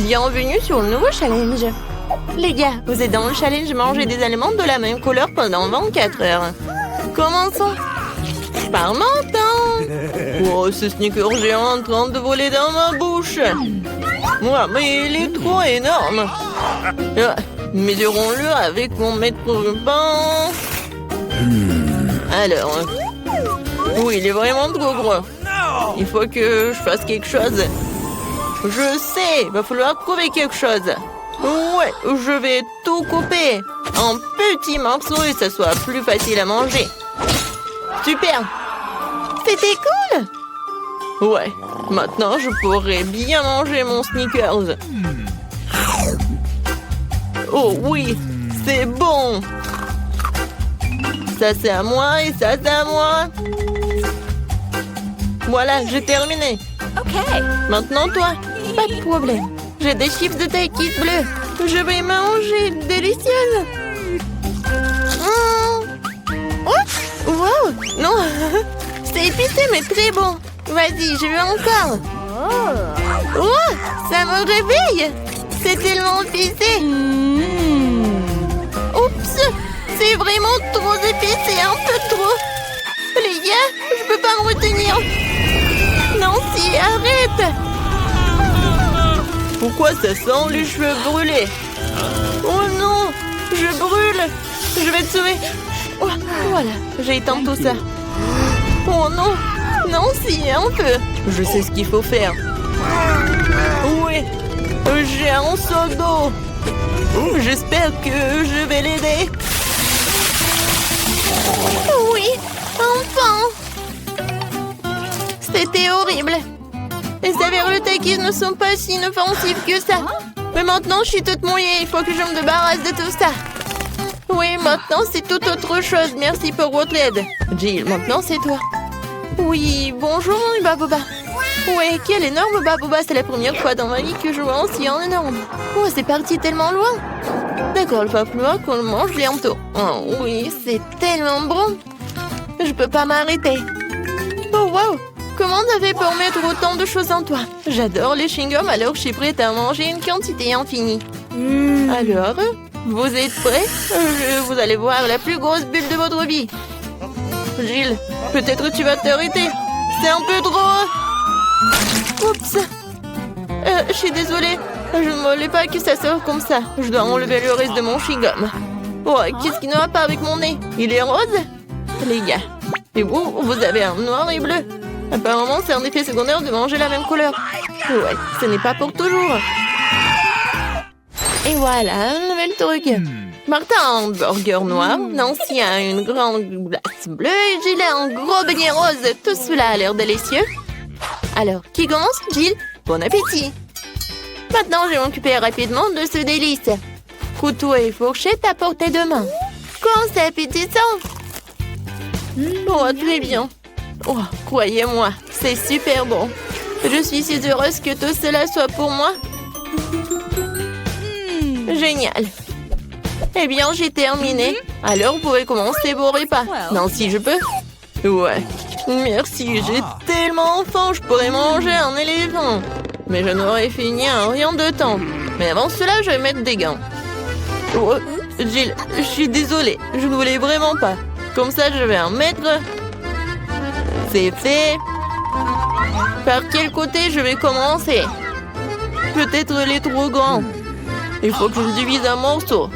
Bienvenue sur le nouveau challenge. Les gars, vous êtes dans le challenge manger des aliments de la même couleur pendant 24 heures. Commençons. Par menton. Oh, ce sneaker géant en train de voler dans ma bouche. Ouais, mais il est trop énorme. Mesurons-le avec mon mètre ruban. Alors, oui, il est vraiment trop gros. Il faut que je fasse quelque chose. Je sais, il va falloir trouver quelque chose. Ouais, je vais tout couper en petits morceaux et que ça soit plus facile à manger. Super. C'était cool. Ouais, maintenant je pourrais bien manger mon Snickers. Oh oui, c'est bon. Ça c'est à moi et ça c'est à moi. Voilà, j'ai terminé. Ok. Maintenant toi, pas de problème. J'ai des chips de taille bleue. Je vais manger, délicieuse. Oh, wow, non, c'est épicé mais très bon. Vas-y, je veux encore. Oh, ça me réveille. C'est tellement épicé. Oups, c'est vraiment trop épicé, un peu trop. Les gars, je peux pas me retenir. Nancy, arrête. Pourquoi ça sent les cheveux brûlés? Oh non, je brûle. Je vais te sauver. Oh, voilà, j'ai éteint tout ça. Oh non, Nancy, un peu. Je sais ce qu'il faut faire. Oui, j'ai un seau d'eau. J'espère que je vais l'aider. Oui, enfin. C'était horrible. Les saveurs de Takis ne sont pas si inoffensives que ça. Mais maintenant, je suis toute mouillée. Il faut que je me débarrasse de tout ça. Oui, maintenant, c'est tout autre chose. Merci pour votre aide. Jill, maintenant, c'est toi. Oui, bonjour, mon Baboba. Ouais, quel énorme Baboba. C'est la première fois dans ma vie que je vois aussi un énorme. Oh, c'est parti tellement loin. D'accord, il va falloir qu'on le mange bientôt. Oh oui, c'est tellement bon. Je peux pas m'arrêter. Oh, wow. Comment t'as fait pour mettre autant de choses en toi? J'adore les chewing-gums, alors je suis prête à manger une quantité infinie. Alors, vous êtes prêts? Vous allez voir la plus grosse bulle de votre vie. Jill, peut-être tu vas t'arrêter. C'est un peu trop. Oups. Je suis désolée. Je ne voulais pas que ça sorte comme ça. Je dois enlever le reste de mon chewing-gum. Oh, qu'est-ce qui ne va pas avec mon nez? Il est rose? Les gars. Et vous avez un noir et bleu. Apparemment, c'est un effet secondaire de manger la même couleur. Ouais, ce n'est pas pour toujours. Et voilà, un nouvel truc. Martin a un burger noir, Nancy a une grande glace bleue et Jill a un gros beignet rose. Tout cela a l'air délicieux. Alors, qui commence? Jill, bon appétit. Maintenant, je vais m'occuper rapidement de ce délice. Couteau et fourchette à portée de main. Quand c'est appétissant. Oh, très bien. Oh, croyez-moi, c'est super bon. Je suis si heureuse que tout cela soit pour moi. Génial. Eh bien, j'ai terminé. Alors, vous pouvez commencer vos repas. Non, si je peux. Ouais. Merci, j'ai tellement faim, je pourrais manger un éléphant. Mais je n'aurais fini en rien de temps. Mais avant cela, je vais mettre des gants. Oh, Jill, je suis désolée. Je ne voulais vraiment pas. Comme ça, je vais en mettre. C'est fait. Par quel côté je vais commencer? Peut-être les trop grands. Il faut que je divise un morceau.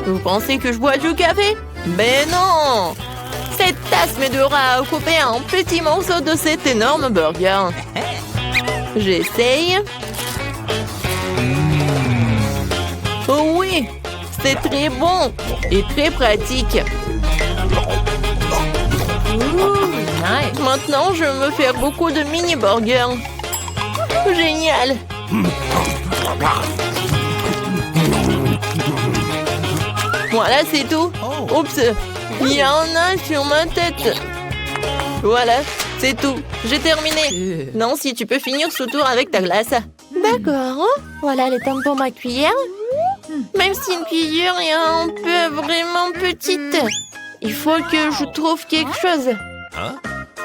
Vous pensez que je bois du café? Ben non! Cette tasse m'aidera à couper un petit morceau de cet énorme burger. J'essaye. Oh oui! C'est très bon et très pratique. Nice. Maintenant, je vais me faire beaucoup de mini-burgers. Génial! Voilà, c'est tout. Oups, il y en a un sur ma tête. Voilà, c'est tout. J'ai terminé. Non, si tu peux finir ce tour avec ta glace. D'accord. Voilà les temps pour ma cuillère. Même si une cuillère est un peu vraiment petite. Il faut que je trouve quelque chose.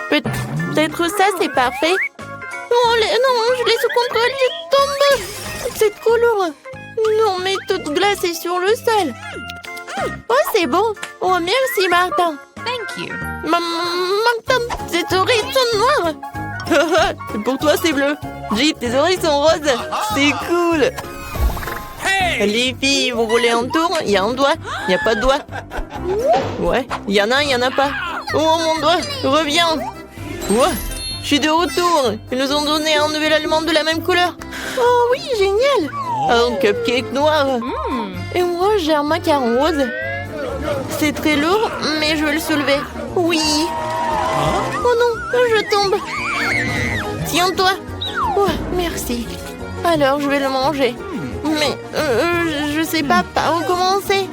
Peut-être ça, c'est parfait. Oh, non, je l'ai sous contrôle, je tombe. trop lourd. Non, mais toute glacée sur le sol. Oh, c'est bon. Oh, merci, Martin. Thank you. Martin, tes oreilles sont noires. Pour toi, c'est bleu. J, tes oreilles sont roses. C'est cool. Les filles, vous roulez en tour. Il y a un doigt. Il n'y a pas de doigt. Ouais, il y en a, il n'y en a pas. Oh, mon doigt, reviens. Ouais, je suis de retour. Ils nous ont donné un nouvel aliment de la même couleur. Oh oui, génial. Un cupcake noir. Et moi, j'ai un macaron rose. C'est très lourd, mais je vais le soulever. Oui. Oh non, je tombe. Tiens-toi. Oh, merci. Alors, je vais le manger. Mais je sais pas par où commencer.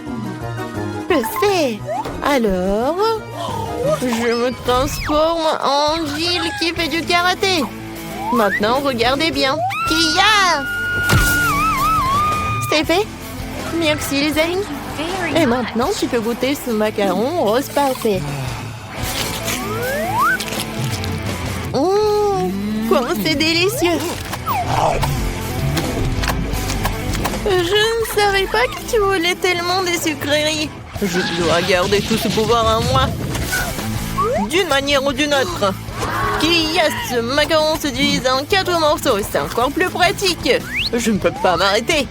Je sais. Alors, je me transforme en Jill qui fait du karaté. Maintenant, regardez bien. Kia! C'est fait. Merci les amis. Et maintenant, tu peux goûter ce macaron rose parfait. Comme c'est délicieux. Je ne savais pas que tu voulais tellement des sucreries. Je dois garder tout ce pouvoir en moi. D'une manière ou d'une autre. Kia, ce macaron se divise en 4 morceaux. C'est encore plus pratique. Je ne peux pas m'arrêter.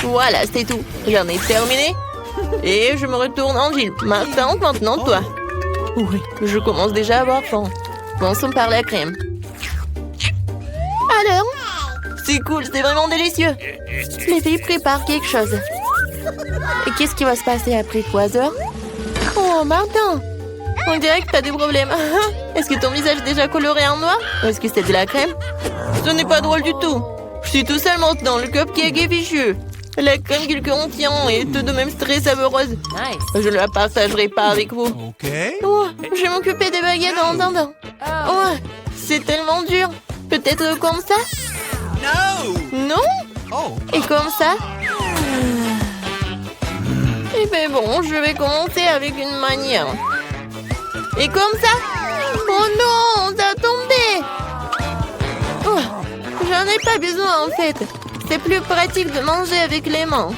Voilà, c'est tout. J'en ai terminé. Et je me retourne en Jill. Maintenant, toi. Oui, je commence déjà à avoir faim. Commençons par la crème. Alors? C'est cool, c'est vraiment délicieux. Les filles préparent quelque chose. Et qu'est-ce qui va se passer après 3 heures? Oh, Martin! On dirait que t'as des problèmes. Est-ce que ton visage est déjà coloré en noir? Ou est-ce que c'est de la crème? Ce n'est pas drôle du tout. Je suis tout seul maintenant, le cupcake est fichu. La crème qu'il contient est tout de même très savoureuse. Nice. Je ne la partagerai pas avec vous. Okay. Oh, je vais m'occuper des baguettes en attendant. Oh, c'est tellement dur. Peut-être comme ça? No. Non? Oh. Et comme ça? Eh bien bon, je vais commencer avec une manière. Et comme ça? Oh non, ça a tombé! Oh, j'en ai pas besoin en fait. C'est plus pratique de manger avec les mains.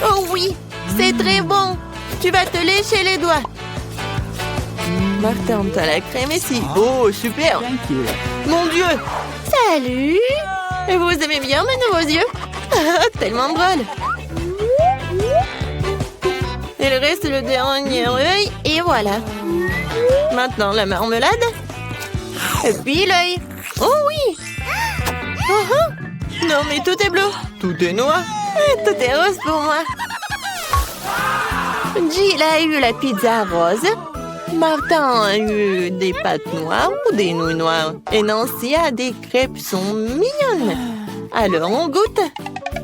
Oh oui, c'est très bon. Tu vas te lécher les doigts. Martin, t'as la crème ici. Oh, super. Mon Dieu. Salut. Et vous aimez bien mes nouveaux yeux? Tellement drôle. Il reste le dernier œil et voilà. Maintenant la marmelade. Et puis l'œil. Oh oui. Non mais tout est bleu. Tout est noir. Tout est rose pour moi. Jill a eu la pizza rose. Martin a eu des pâtes noires ou des nouilles noires. Et Nancy a des crêpes sont mignonnes. Alors on goûte.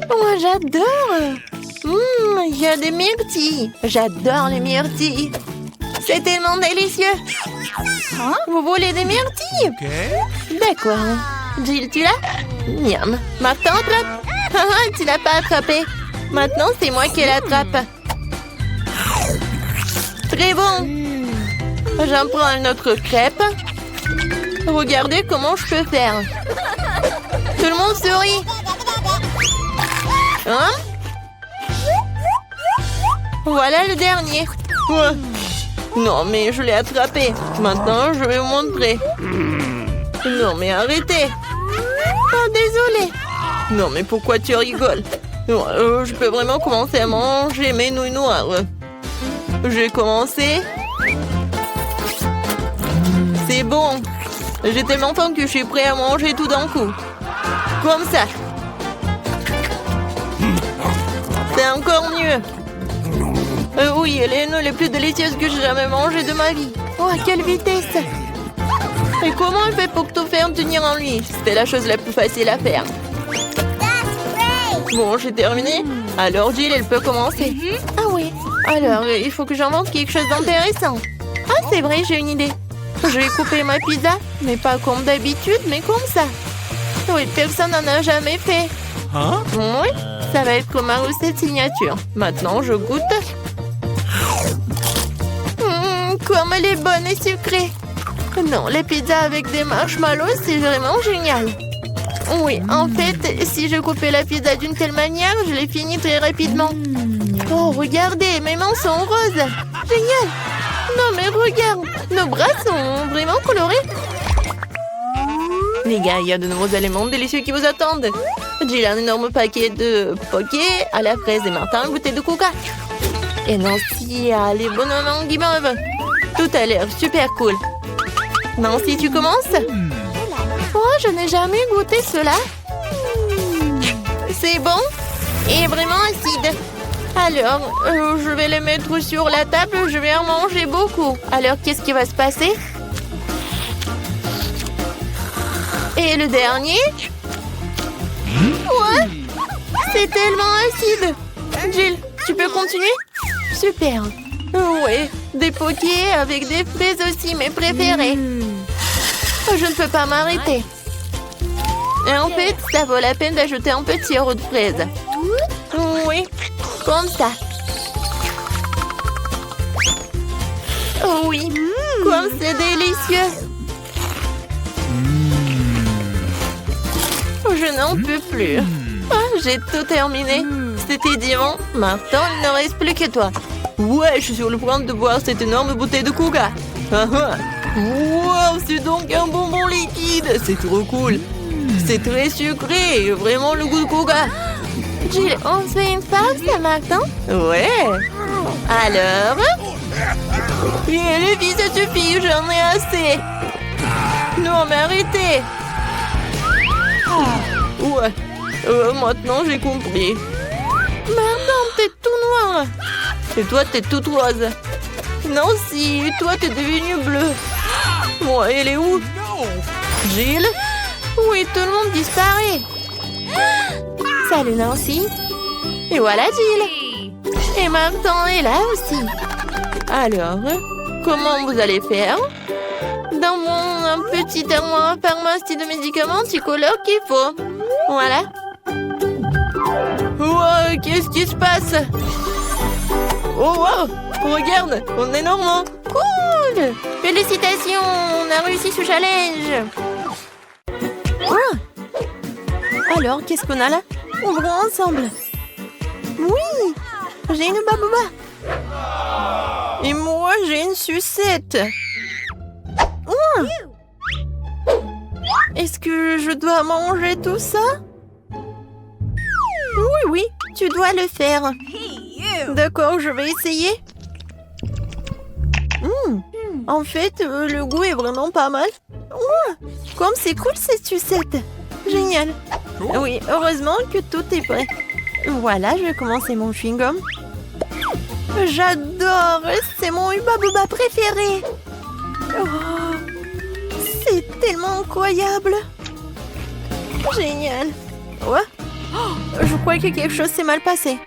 Moi j'adore. Il y a des myrtilles. J'adore les myrtilles. C'est tellement délicieux. Vous voulez des myrtilles? Okay. D'accord. Jill, tu l'as? Miam. Martin, attrape. Tu l'as pas attrapé. Maintenant, c'est moi qui l'attrape. Très bon. J'en prends une autre crêpe. Regardez comment je peux faire. Tout le monde sourit. Hein? Voilà le dernier. Ouais. Non, mais je l'ai attrapé. Maintenant, je vais vous montrer. Non, mais arrêtez. Oh, désolé. Non, mais pourquoi tu rigoles? Je peux vraiment commencer à manger mes nouilles noires. J'ai commencé. C'est bon. J'ai tellement faim que je suis prêt à manger tout d'un coup. Comme ça. C'est encore mieux. Oui, les nouilles les plus délicieuses que j'ai jamais mangées de ma vie. Oh, à quelle vitesse! Et comment elle fait pour tout faire tenir en lui? C'était la chose la plus facile à faire. Bon, j'ai terminé. Alors, Jill, elle peut commencer. Ah oui. Alors, il faut que j'invente quelque chose d'intéressant. Ah, c'est vrai, j'ai une idée. Je vais couper ma pizza, mais pas comme d'habitude, mais comme ça. Oui, personne n'en a jamais fait. Hein? Oui, ça va être comme ma recette signature. Maintenant, je goûte. Comme elle est bonne et sucrée. Non, les pizzas avec des marshmallows, c'est vraiment génial. Oui, en fait, si je coupais la pizza d'une telle manière, je l'ai fini très rapidement. Oh, regardez, mes mains sont roses. Génial. Non, mais regarde, nos bras sont vraiment colorés. Les gars, il y a de nouveaux aliments délicieux qui vous attendent. J'ai un énorme paquet de poké à la fraise et Martin une bouteille de coca. Et Nancy a les bonhommes guimauve. Tout a l'air super cool. Nancy, tu commences? Oh, je n'ai jamais goûté cela. C'est bon et vraiment acide. Alors, je vais les mettre sur la table. Je vais en manger beaucoup. Alors, qu'est-ce qui va se passer? Et le dernier? Ouais, c'est tellement acide. Jill, tu peux continuer? Super. Ouais, des pokés avec des fraises aussi, mes préférés. Je ne peux pas m'arrêter. Et en fait, ça vaut la peine d'ajouter un peu de sirop de fraise. Oui, comme ça. Oui, comme c'est délicieux. Je n'en peux plus. Ah, j'ai tout terminé. C'était diamant. Maintenant, il ne reste plus que toi. Ouais, je suis sur le point de boire cette énorme bouteille de coca. Wow, c'est donc un bonbon liquide. C'est trop cool. C'est très sucré. Vraiment le goût de coca. Jill, on se fait une pause, Martin? Ouais. Alors? Et les filles, ça suffit. J'en ai assez. Non, mais arrêtez. Ouais. Maintenant, j'ai compris. Martin, t'es tout noir. Et toi, t'es toute rose. Nancy, toi, t'es devenue bleue. Bon, elle est où? Jill? Oui, tout le monde disparaît. Salut, Nancy. Et voilà, Jill. Et Martin est là aussi. Alors, comment vous allez faire? Dans mon petit armoire pharmacie de médicaments, tu colloques qu'il faut. Voilà. Wow, qu'est-ce qui se passe? Oh, wow! Regarde, on est normand. Cool! Félicitations, on a réussi ce challenge. Ah. Alors, qu'est-ce qu'on a là? On va ensemble. Oui! J'ai une babouba. Et moi, j'ai une sucette. Oh. Est-ce que je dois manger tout ça? Oui, oui, tu dois le faire. D'accord, je vais essayer. En fait, le goût est vraiment pas mal. Comme c'est cool cette sucette. Génial. Oui, heureusement que tout est prêt. Voilà, je vais commencer mon chewing-gum. J'adore, c'est mon Hubba Bubba préféré. Oh, c'est tellement incroyable. Génial. Ouais. Oh, je crois que quelque chose s'est mal passé.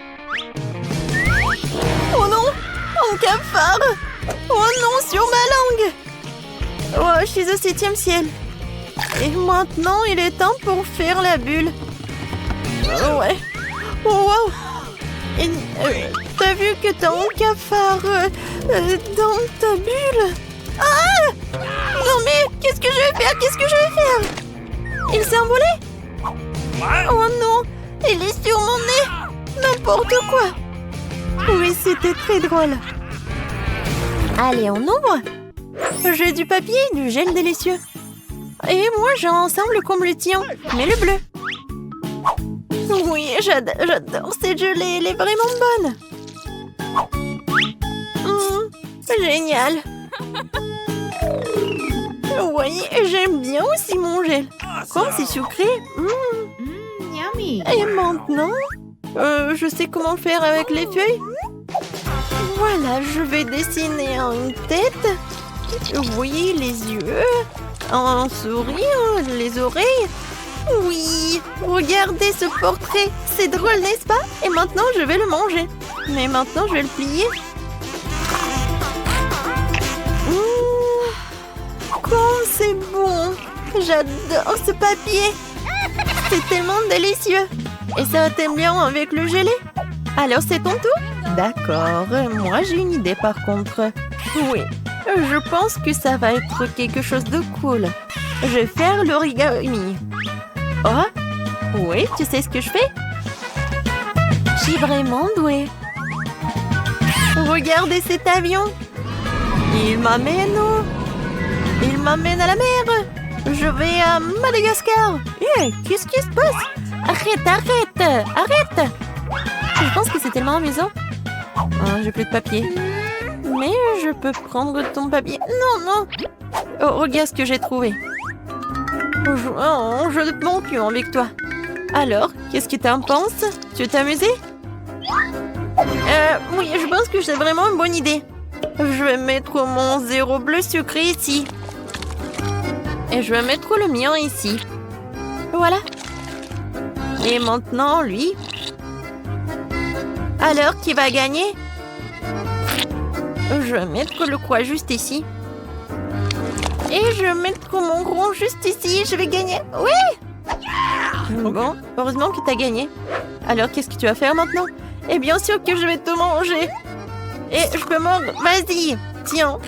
Oh non, un cafard. Oh non, sur ma langue. Oh, je suis au 7e ciel. Et maintenant, il est temps pour faire la bulle. Ouais. Oh, wow. T'as vu que t'as un cafard dans ta bulle? Ah! Non mais, qu'est-ce que je vais faire? Qu'est-ce que je vais faire? Il s'est envolé? Oh non, il est sur mon nez. N'importe quoi. Oui, c'était très drôle. Allez, on ouvre. J'ai du papier et du gel délicieux. Et moi, j'ai un ensemble comme le tien, mais le bleu. Oui, j'adore cette gelée, elle est vraiment bonne. Génial. Oui, j'aime bien aussi mon gel. Comme c'est sucré. Yummy. Et maintenant, je sais comment faire avec les feuilles. Voilà, je vais dessiner une tête. Oui, les yeux. Un sourire, les oreilles. Oui, regardez ce portrait. C'est drôle, n'est-ce pas? Et maintenant, je vais le manger. Mais maintenant, je vais le plier. Comme c'est bon. J'adore ce papier. C'est tellement délicieux. Et ça t'aime bien avec le gelé? Alors, c'est ton tour? D'accord. Moi, j'ai une idée par contre. Oui, je pense que ça va être quelque chose de cool. Je vais faire l'origami. Oh, oui, tu sais ce que je fais? Je suis vraiment douée. Regardez cet avion. Il m'amène où? Il m'amène à la mer. Je vais à Madagascar. Qu'est-ce qui se passe? Arrête. Je pense que c'est tellement amusant. Oh, j'ai plus de papier. Mais je peux prendre ton papier. Non. Oh, regarde ce que j'ai trouvé. Je m'en cul avec toi. Alors, qu'est-ce que t'en penses? Tu veux t'amuser? Oui, je pense que c'est vraiment une bonne idée. Je vais mettre mon 0 bleu sucré ici. Et je vais mettre le mien ici. Voilà. Et maintenant, lui. Alors, qui va gagner? Je vais mettre le quoi juste ici. Et je vais mettre mon gros juste ici. Je vais gagner. Oui! Bon, heureusement que tu as gagné. Alors, qu'est-ce que tu vas faire maintenant? Et bien sûr que je vais te manger. Et je peux mordre. Vas-y. Tiens.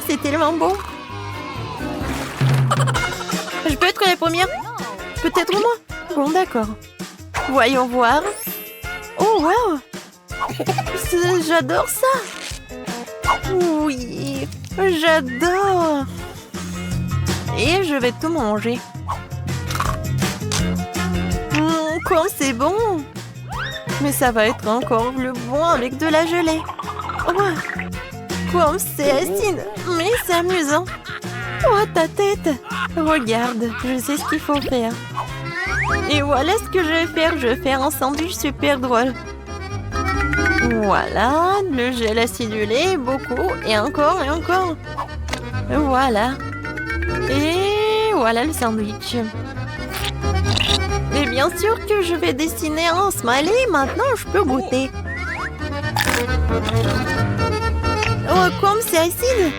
C'est tellement beau. Je peux être la première? Peut-être moi? Bon, d'accord. Voyons voir. Oh, wow. J'adore ça. Oui, j'adore. Et je vais tout manger. Comme c'est bon. Mais ça va être encore le bon avec de la gelée. Oh, comme c'est acide. Mais c'est amusant. Oh, ta tête. Regarde, je sais ce qu'il faut faire. Et voilà ce que je vais faire. Je vais faire un sandwich super drôle. Voilà, le gel acidulé, beaucoup, et encore, et encore. Voilà. Et voilà le sandwich. Et bien sûr que je vais dessiner un smiley. Maintenant, je peux goûter. Oh, comme c'est acide.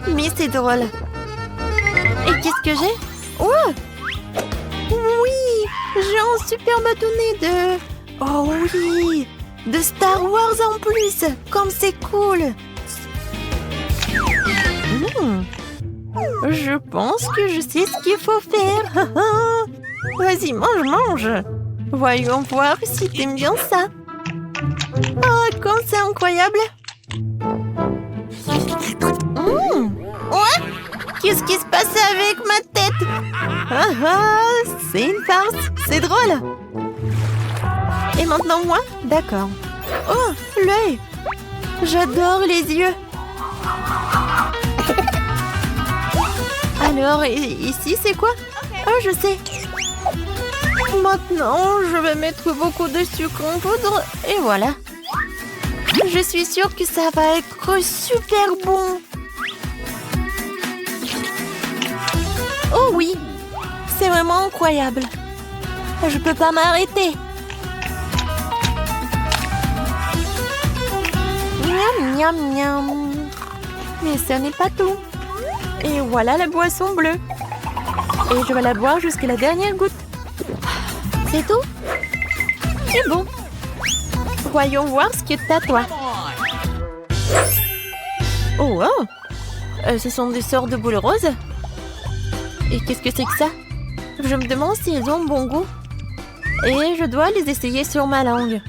Mais c'est drôle. Et qu'est-ce que j'ai? Oh! Oui! J'ai un super bâtonnet de... Oh oui! De Star Wars en plus! Comme c'est cool! Je pense que je sais ce qu'il faut faire. Vas-y, mange! Voyons voir si t'aimes bien ça. Oh, comme c'est incroyable! Ouais? Qu'est-ce qui se passe avec ma tête? C'est une farce! C'est drôle! Et maintenant moi? D'accord. Oh, l'œil! J'adore les yeux! Alors, ici, c'est quoi? Oh, je sais! Maintenant, je vais mettre beaucoup de sucre en poudre, et voilà! Je suis sûre que ça va être super bon! Oh oui! C'est vraiment incroyable! Je peux pas m'arrêter! Miam, miam, miam. Mais ce n'est pas tout. Et voilà la boisson bleue. Et je vais la boire jusqu'à la dernière goutte. C'est tout? C'est bon. Voyons voir ce que t'as, toi. Oh, wow. Ce sont des sortes de boules roses. Et qu'est-ce que c'est que ça? Je me demande si elles ont bon goût. Et je dois les essayer sur ma langue.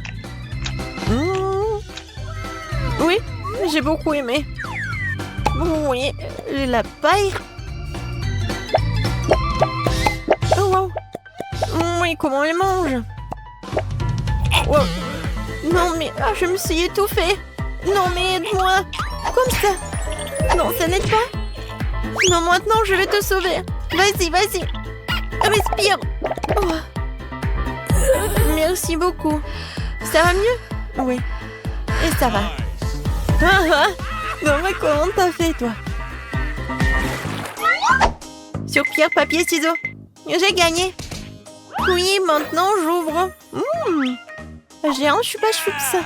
Oui, j'ai beaucoup aimé. Oui, la paille. Oh, wow. Oui, comment on les mange? Wow. Non, mais je me suis étouffée. Non, mais aide-moi. Comme ça. Non, ça n'aide pas. Non, maintenant, je vais te sauver. Vas-y. Respire. Oh. Merci beaucoup. Ça va mieux? Oui. Et ça va. Non, mais comment t'as fait, toi? Sur pierre, papier, ciseaux. J'ai gagné. Oui, maintenant, j'ouvre. J'ai un chupa-chups.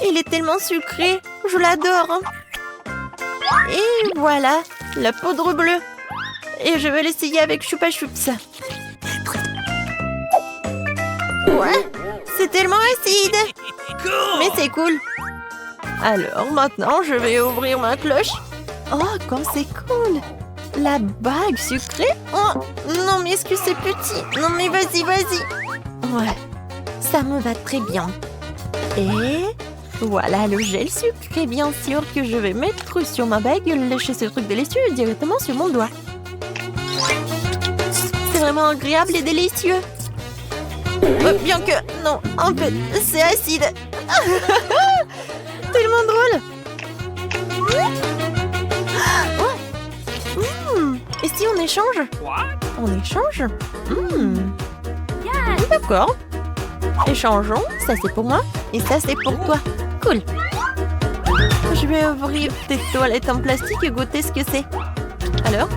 Il est tellement sucré. Je l'adore. Et voilà, la poudre bleue. Et je vais l'essayer avec chupa-chups. Ouais, c'est tellement acide. Mais c'est cool. Alors, maintenant, je vais ouvrir ma cloche. Oh, comme c'est cool. La bague sucrée? Oh, non, mais est-ce que c'est petit? Non, mais vas-y. Ouais, ça me va très bien. Et voilà le gel sucré, bien sûr, que je vais mettre sur ma bague et lécher ce truc délicieux directement sur mon doigt. C'est vraiment agréable et délicieux. Bien que, non, un peu, c'est acide. Tellement drôle. Et si on échange? On échange? D'accord. Échangeons. Ça, c'est pour moi. Et ça, c'est pour toi. Cool. Je vais ouvrir tes toilettes en plastique et goûter ce que c'est. Alors?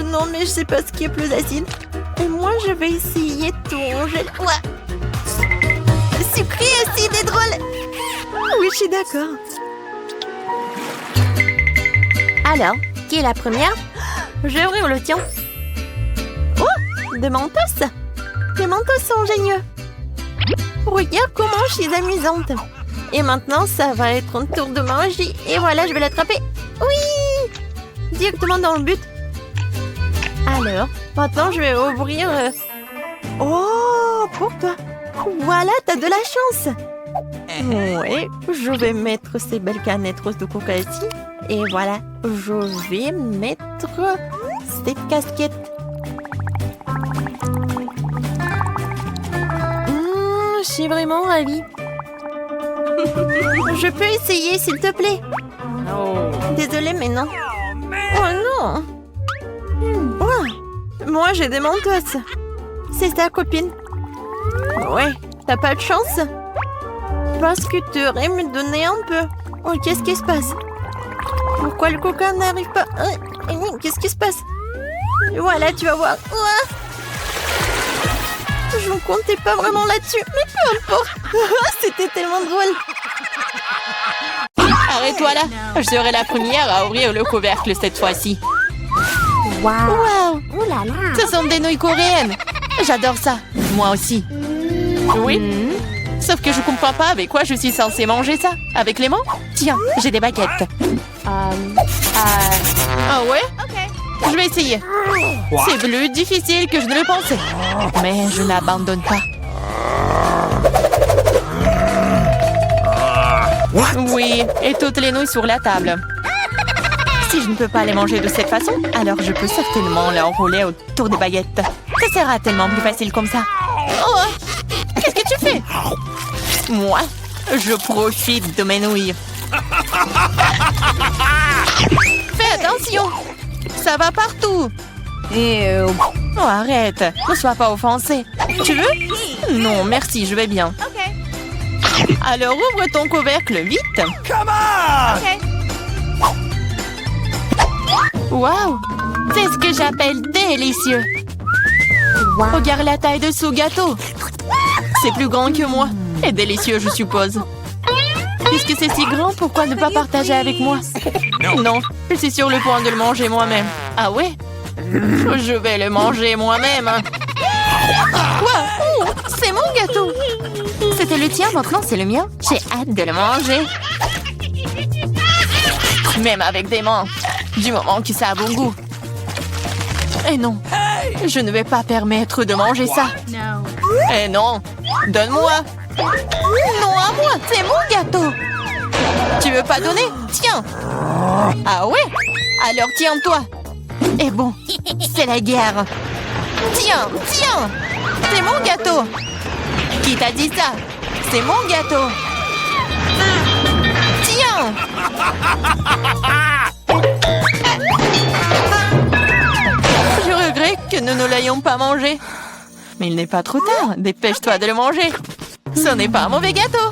Non, mais je sais pas ce qui est plus acide. Et moi, je vais essayer ton gel. Ouais. Sucré, acide et drôle. Oui, je suis d'accord. Alors, qui est la première? Je vais ouvrir le tien. Oh, des mentos. Tes mentos sont géniaux. Regarde comment je suis amusante. Et maintenant, ça va être un tour de magie. Et voilà, je vais l'attraper. Oui! Directement dans le but. Alors, maintenant, je vais ouvrir... Oh, pour toi. Voilà, t'as de la chance. Oui, je vais mettre ces belles canettes roses de coca ici. Et voilà, je vais mettre cette casquette. Je suis vraiment ravie. Je peux essayer, s'il te plaît? Désolée, mais non. Oh non. Oh, moi, j'ai des mentos. C'est ta copine. Ouais, t'as pas de chance? Parce que tu aurais me donner un peu. Oh, qu'est-ce qui se passe? Pourquoi le coca n'arrive pas? Qu'est-ce qui se passe? Voilà, tu vas voir. Je ne comptais pas vraiment là-dessus, mais peu importe. C'était tellement drôle. Arrête-toi là. Je serai la première à ouvrir le couvercle cette fois-ci. Wow. Ce sont des nouilles coréennes. J'adore ça. Moi aussi. Oui. Sauf que je comprends pas avec quoi je suis censée manger ça. Avec les mains? Tiens, j'ai des baguettes. Ah ouais? Je vais essayer. C'est plus difficile que je ne le pensais. Mais je n'abandonne pas. Oui, et toutes les nouilles sur la table. Si je ne peux pas les manger de cette façon, alors je peux certainement les enrouler autour des baguettes. Ça sera tellement plus facile comme ça. Oh! Qu'est-ce que tu fais? Moi, je profite de mes nouilles. Fais attention! Ça va partout! Oh, arrête! Ne sois pas offensé. Tu veux? Non, merci, je vais bien. Alors ouvre ton couvercle vite. Come on! Wow! C'est ce que j'appelle délicieux. Regarde la taille de ce gâteau. C'est plus grand que moi. Et délicieux, je suppose. Puisque c'est si grand, pourquoi ne pas partager avec moi? Non, je suis sur le point de le manger moi-même. Ah ouais? Je vais le manger moi-même. Wow! C'est mon gâteau! C'était le tien, maintenant c'est le mien. J'ai hâte de le manger. Même avec des mains. Du moment que ça a bon goût. Et non, je ne vais pas permettre de manger ça. Eh non, donne-moi. Non, à moi, c'est mon gâteau. Tu veux pas donner? Tiens. Ah ouais? Alors tiens-toi. Et bon, c'est la guerre. Tiens, tiens. C'est mon gâteau. Qui t'a dit ça? C'est mon gâteau. Tiens. Je regrette que nous ne l'ayons pas mangé. Mais il n'est pas trop tard. Dépêche-toi de le manger. Ce n'est pas un mauvais gâteau.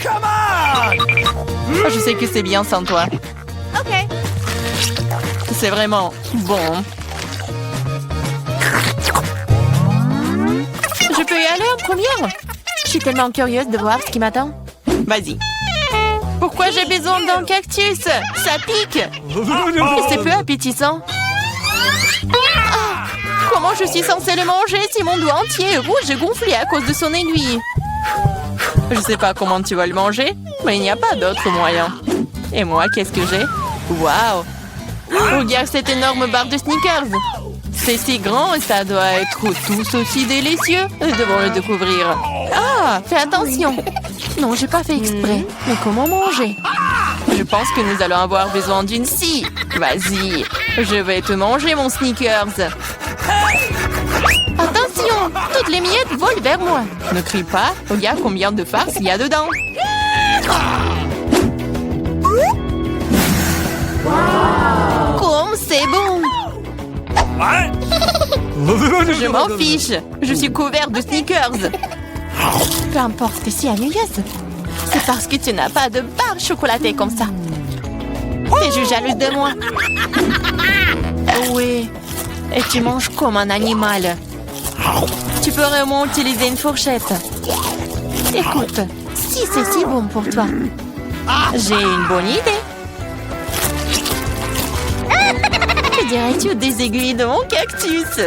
Je sais que c'est bien sans toi. C'est vraiment bon. Je peux y aller en première? Je suis tellement curieuse de voir ce qui m'attend. Vas-y. Pourquoi j'ai besoin d'un cactus? Ça pique. Et c'est peu appétissant. Ah, comment je suis censée le manger si mon doigt entier est rouge et gonflé à cause de son aiguille? Je sais pas comment tu vas le manger, mais il n'y a pas d'autre moyen. Et moi, qu'est-ce que j'ai? Waouh! Regarde cette énorme barre de Snickers. C'est si grand et ça doit être tous aussi délicieux. Nous devons le découvrir. Ah, fais attention. Non, j'ai pas fait exprès. Mais comment manger? Je pense que nous allons avoir besoin d'une scie. Vas-y, je vais te manger mon Snickers. Attention, toutes les miettes volent vers moi. Ne crie pas, regarde combien de farce il y a dedans. Comme c'est bon. Je m'en fiche. Je suis couvert de Snickers. Peu importe, t'es si ennuyeuse. C'est parce que tu n'as pas de barre chocolatée comme ça. T'es jalouse de moi. Oui. Et tu manges comme un animal. Tu peux vraiment utiliser une fourchette. Écoute, si c'est si bon pour toi, j'ai une bonne idée. Que dirais-tu des aiguilles de mon cactus?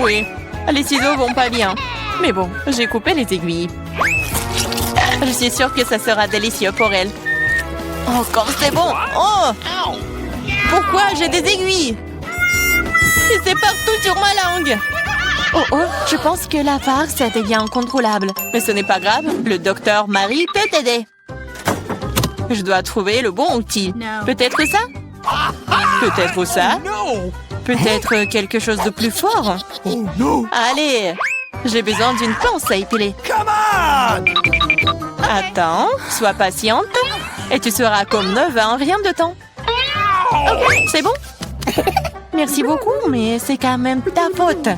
Oui, les ciseaux vont pas bien. Mais bon, j'ai coupé les aiguilles. Je suis sûre que ça sera délicieux pour elle. Oh, comme c'est bon! Oh! Pourquoi j'ai des aiguilles? Et c'est partout sur ma langue! Oh oh, je pense que la farce devient incontrôlable. Mais ce n'est pas grave, le docteur Marie peut t'aider. Je dois trouver le bon outil. Peut-être ça? Peut-être ça? Peut-être quelque chose de plus fort? Allez, j'ai besoin d'une pince à épiler. Attends, sois patiente. Et tu seras comme neuve en rien de temps. Ok, c'est bon? Merci beaucoup, mais c'est quand même ta faute.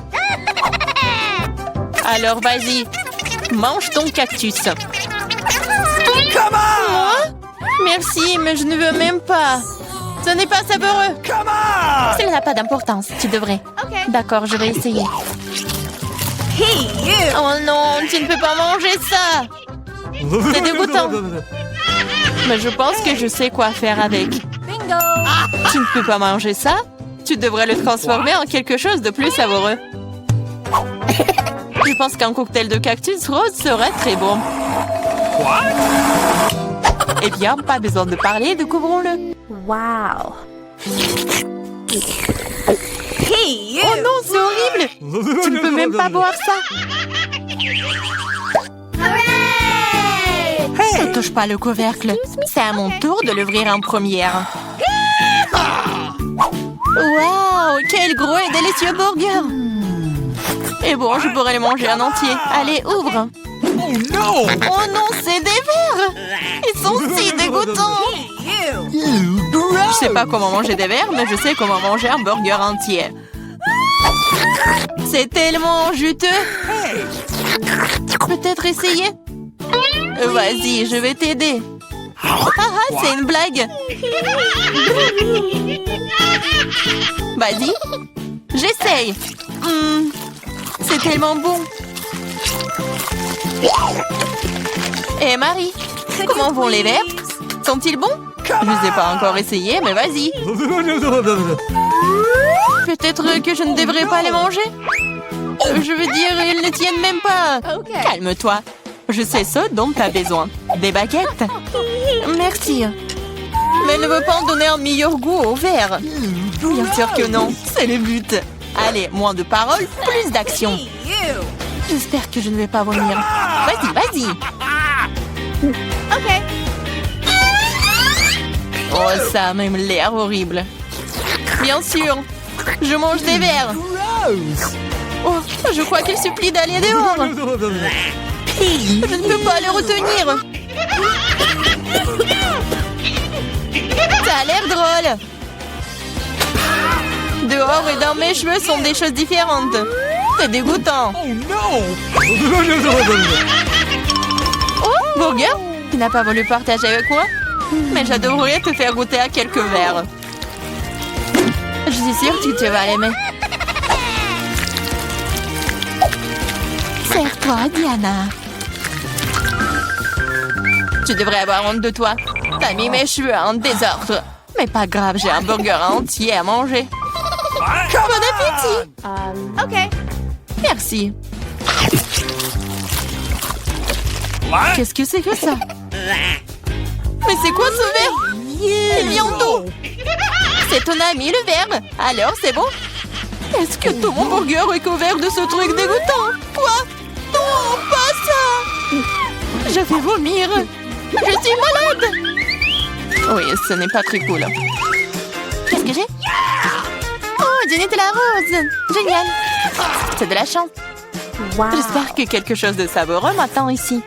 Alors vas-y, mange ton cactus. Moi? Merci, mais je ne veux même pas. Ce n'est pas savoureux. Cela n'a pas d'importance, tu devrais. D'accord, je vais essayer. Oh non, tu ne peux pas manger ça. C'est dégoûtant. Mais je pense que je sais quoi faire avec. Tu ne peux pas manger ça? Tu devrais le transformer en quelque chose de plus savoureux. Je pense qu'un cocktail de cactus rose serait très bon. Eh bien, pas besoin de parler, découvrons-le. Wow. Oh non, c'est horrible! Tu ne peux même pas boire ça! Ne touche pas le couvercle. C'est à mon tour de l'ouvrir en première. Waouh! Quel gros et délicieux burger! Et bon, je pourrais les manger en entier. Allez, ouvre! Oh non, c'est des vers! Ils sont si dégoûtants! Je sais pas comment manger des vers, mais je sais comment manger un burger entier. C'est tellement juteux! Peut-être essayer? Vas-y, je vais t'aider. Ah, c'est une blague. Vas-y, j'essaye. C'est tellement bon. Et Marie, comment vont les verres? Sont-ils bons? Je ne les ai pas encore essayés, mais vas-y. Peut-être que je ne devrais pas les manger. Je veux dire, ils ne tiennent même pas. Calme-toi. Je sais ce dont tu as besoin. Des baguettes? Merci. Mais ne veux pas en donner un meilleur goût au verre? Bien sûr que non. C'est le but. Allez, moins de paroles, plus d'action. J'espère que je ne vais pas vomir. Vas-y, vas-y. Ok. Oh, ça a même l'air horrible. Bien sûr. Je mange des verres. Oh, je crois qu'il supplie d'aller dehors. Je ne peux pas le retenir. Ça a l'air drôle. Dehors et dans mes cheveux sont des choses différentes. C'est dégoûtant. Oh, burger, tu n'as pas voulu partager avec moi? Mais j'adorerais te faire goûter à quelques verres. Je suis sûre que tu vas l'aimer. Serre-toi, Diana. Tu devrais avoir honte de toi. T'as mis mes cheveux en désordre. Mais pas grave, j'ai un burger entier à manger. Bon appétit! Ok. Merci. Qu'est-ce que c'est que ça? Mais c'est quoi ce verre? Il vient d'où? C'est ton ami le verre. Alors, c'est bon? Est-ce que ton hamburger est couvert de ce truc dégoûtant? Quoi? Non, pas ça! Je vais vomir. Je suis malade. Oui, ce n'est pas très cool. Qu'est-ce que j'ai? Oh, du Nutella rose. Génial. C'est de la chance. J'espère que quelque chose de savoureux m'attend ici.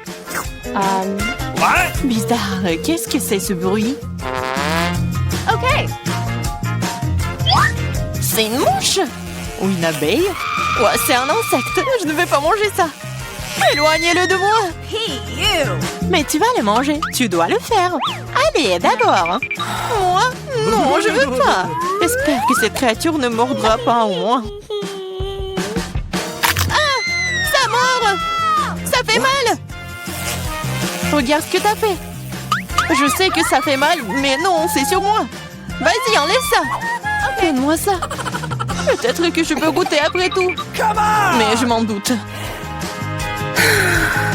Bizarre. Qu'est-ce que c'est ce bruit? OK. C'est une mouche? Ou une abeille? Ouais, c'est un insecte. Je ne vais pas manger ça. Éloignez-le de moi. Mais tu vas le manger. Tu dois le faire. Allez, d'abord. Moi? Non, je veux pas. J'espère que cette créature ne mordra pas au moins. Ah! Ça mord! Ça fait mal! Regarde ce que t'as fait. Je sais que ça fait mal, mais non, c'est sur moi. Vas-y, enlève ça. Donne-moi ça. Peut-être que je peux goûter après tout. Mais je m'en doute.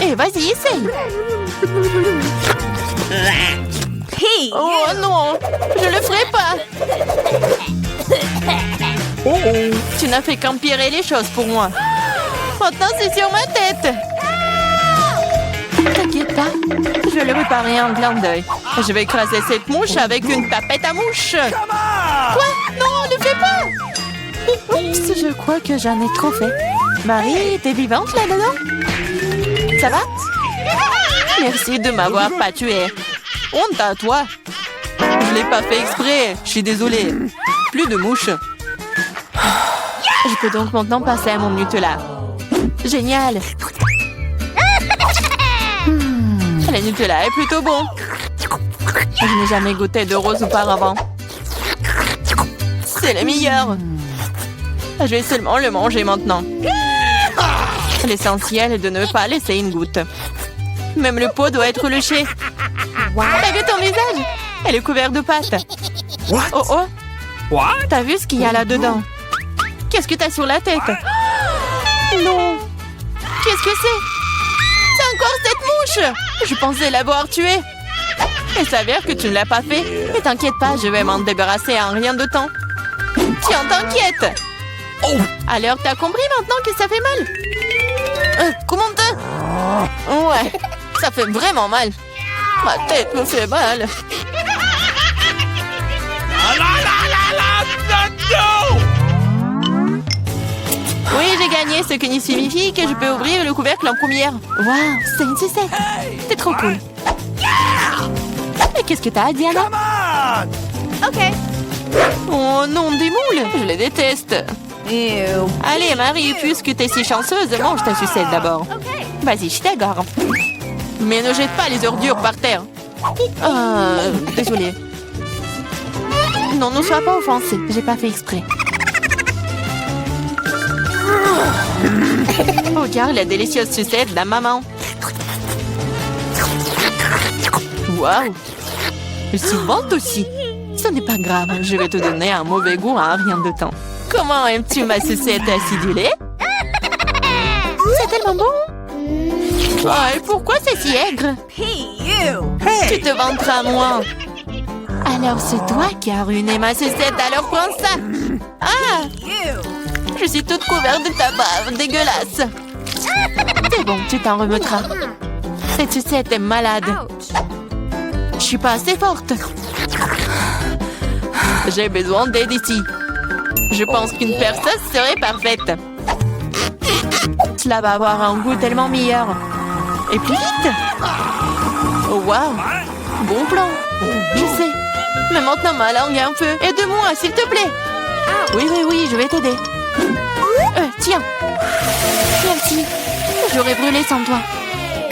Et vas-y, essaye. Oh non, je le ferai pas. Tu n'as fait qu'empirer les choses pour moi. Maintenant, c'est sur ma tête. T'inquiète pas, je vais le réparer en clin d'œil. Je vais écraser cette mouche avec une tapette à mouche. Quoi? Non, ne fais pas. Oups, je crois que j'en ai trop fait. Marie, t'es vivante là-dedans? Ça va? Merci de m'avoir pas tué. Honte à toi. Je l'ai pas fait exprès. Je suis désolée. Plus de mouches. Je peux donc maintenant passer à mon Nutella. Génial. Le Nutella est plutôt bon. Je n'ai jamais goûté de rose auparavant. C'est le meilleur. Je vais seulement le manger maintenant. L'essentiel est de ne pas laisser une goutte. Même le pot doit être léché. T'as vu ton visage? Elle est couverte de pâte. Oh oh. T'as vu ce qu'il y a là-dedans? Qu'est-ce que t'as sur la tête? Non. Qu'est-ce que c'est? C'est encore cette mouche! Je pensais l'avoir tuée. Il s'avère que tu ne l'as pas fait. Mais t'inquiète pas, je vais m'en débarrasser en rien de temps. Tiens, t'inquiète. Alors, t'as compris maintenant que ça fait mal? Comment t'as? Ouais, ça fait vraiment mal. Ma tête me fait mal. Oui, j'ai gagné, ce qui signifie que je peux ouvrir le couvercle en première. Waouh, c'est une sucette. C'est trop cool. Mais qu'est-ce que t'as, Diana? OK. Oh non, des moules. Je les déteste. Allez, Marie, puisque t'es si chanceuse, mange ta sucette d'abord. Vas-y, je t'agarre. Mais ne jette pas les ordures par terre. Désolée. Non, ne sois pas offensée. J'ai pas fait exprès. Regarde la délicieuse sucette de la maman. Waouh! Elle s'invente aussi. Ce n'est pas grave, je vais te donner un mauvais goût en rien de temps. Comment aimes-tu ma sucette acidulée? C'est tellement bon! Oh, et pourquoi c'est si aigre? Tu te vanteras, moi. Alors c'est toi qui as ruiné ma sucette, alors prends ça. Ah! Je suis toute couverte de ta bave, dégueulasse. C'est bon, tu t'en remettras. Cette sucette est malade. Je suis pas assez forte. J'ai besoin d'aide ici. Je pense qu'une perceuse serait parfaite. Cela va avoir un goût tellement meilleur. Et plus vite. Oh, waouh. Bon plan. Je sais. Mais maintenant ma langue est en feu. Aide-moi, s'il te plaît. Oui, je vais t'aider. Tiens. Merci. J'aurais brûlé sans toi.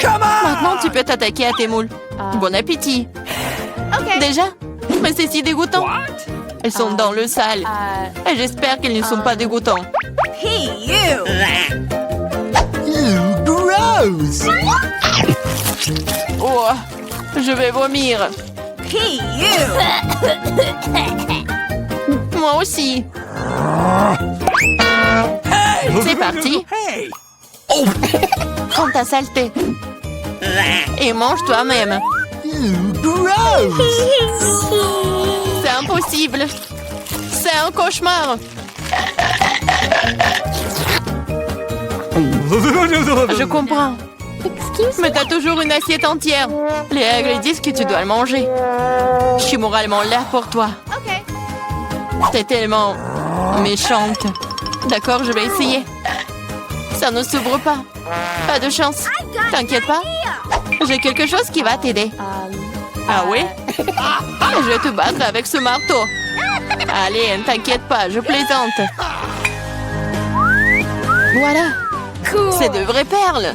Maintenant, tu peux t'attaquer à tes moules. Bon appétit. Déjà? Mais c'est si dégoûtant. Elles sont dans le sale. Et j'espère qu'elles ne sont pas dégoûtants. Gross! Oh, je vais vomir. Moi aussi. C'est parti. Prends ta saleté. Et mange toi-même. Gross! C'est impossible. C'est un cauchemar. Je comprends. Mais t'as toujours une assiette entière. Les règles disent que tu dois le manger. Je suis moralement là pour toi. Okay. T'es tellement méchante. D'accord, je vais essayer. Ça ne s'ouvre pas. Pas de chance. T'inquiète pas. J'ai quelque chose qui va t'aider. Ah oui? Je vais te battre avec ce marteau. Allez, ne t'inquiète pas, je plaisante. Voilà. C'est de vraies perles.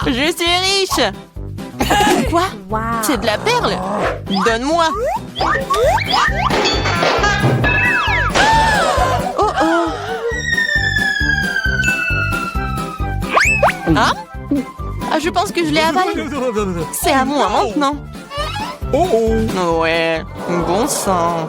Je suis riche. Quoi? C'est de la perle? Donne-moi. Oh oh. Hein? Ah, je pense que je l'ai avalé. C'est à moi maintenant. Oh! Ouais, bon sang.